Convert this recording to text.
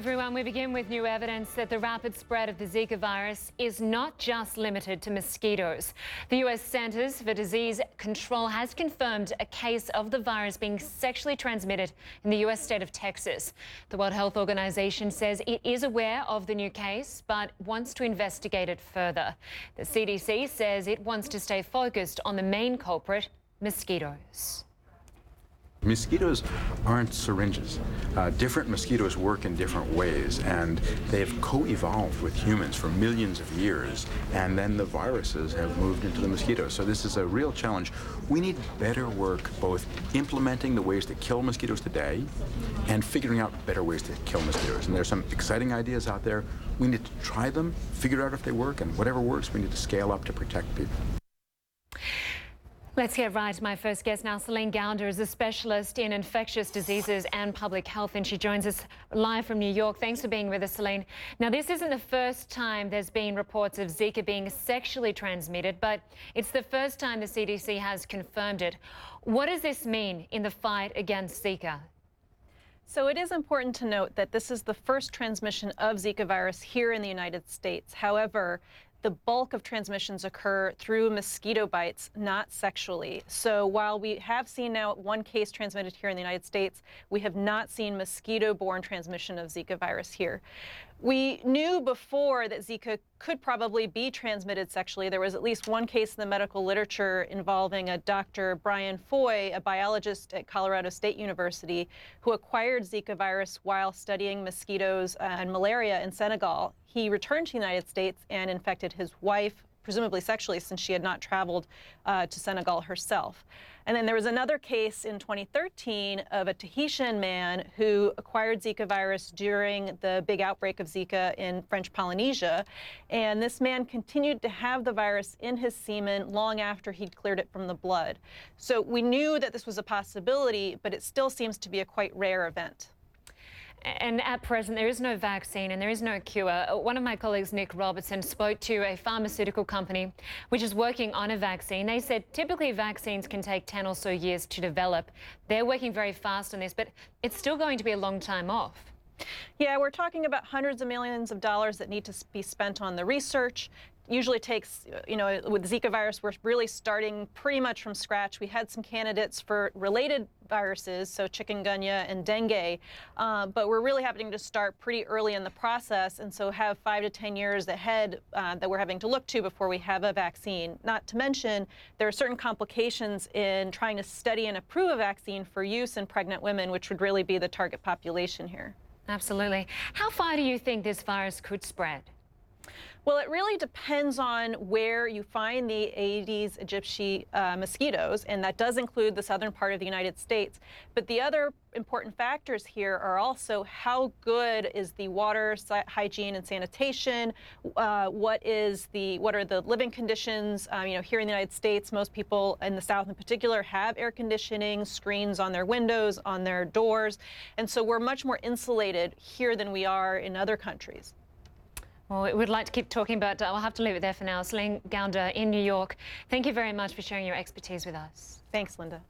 everyone. We begin with new evidence that the rapid spread of the Zika virus is not just limited to mosquitoes. The U.S. Centers for Disease Control has confirmed a case of the virus being sexually transmitted in the U.S. state of Texas. The World Health Organization says it is aware of the new case, but wants to investigate it further. The CDC says it wants to stay focused on the main culprit, mosquitoes. Mosquitoes aren't syringes. Different mosquitoes work in different ways, and they've co-evolved with humans for millions of years, and then the viruses have moved into the mosquitoes. So this is a real challenge. We need better work both implementing the ways to kill mosquitoes today and figuring out better ways to kill mosquitoes. And there's some exciting ideas out there. We need to try them, figure out if they work, and whatever works, we need to scale up to protect people. Let's get right to my first guest now. Celiene Gurnder is a specialist in infectious diseases and public health, and she joins us live from New York. Thanks for being with us, Celiene. Now, this isn't the first time there's been reports of Zika being sexually transmitted, but it's the first time the CDC has confirmed it. What does this mean in the fight against Zika? So it is important to note that this is the first transmission of Zika virus here in the United States. However, the bulk of transmissions occur through mosquito bites, not sexually. So while we have seen now one case transmitted here in the United States, we have not seen mosquito-borne transmission of Zika virus here. We knew before that Zika could probably be transmitted sexually. There was at least one case in the medical literature involving a Dr. Brian Foy, a biologist at Colorado State University, who acquired Zika virus while studying mosquitoes and malaria in Senegal. He returned to the United States and infected his wife, presumably sexually, since she had not traveled to Senegal herself. And then there was another case in 2013 of a Tahitian man who acquired Zika virus during the big outbreak of Zika in French Polynesia. And this man continued to have the virus in his semen long after he'd cleared it from the blood. So we knew that this was a possibility, but it still seems to be a quite rare event. And at present, there is no vaccine and there is no cure. One of my colleagues, Nick Robertson, spoke to a pharmaceutical company which is working on a vaccine. They said typically vaccines can take 10 or so years to develop. They're working very fast on this, but it's still going to be a long time off. Yeah, we're talking about hundreds of millions of dollars that need to be spent on the research. Usually takes, with Zika virus, we're really starting pretty much from scratch. We had some candidates for related viruses, so chikungunya and dengue, but we're really having to start pretty early in the process, and so have 5 to 10 years ahead that we're having to look to before we have a vaccine. Not to mention, there are certain complications in trying to study and approve a vaccine for use in pregnant women, which would really be the target population here. Absolutely. How far do you think this virus could spread? Well, it really depends on where you find the Aedes aegypti mosquitoes, and that does include the southern part of the United States. But the other important factors here are also how good is the water hygiene and sanitation, what are the living conditions. Here in the United States, most people in the South in particular have air conditioning, screens on their windows, on their doors, and so we're much more insulated here than we are in other countries. Well, we would like to keep talking, but I'll have to leave it there for now. Celiene Gurnder in New York, thank you very much for sharing your expertise with us. Thanks, Linda.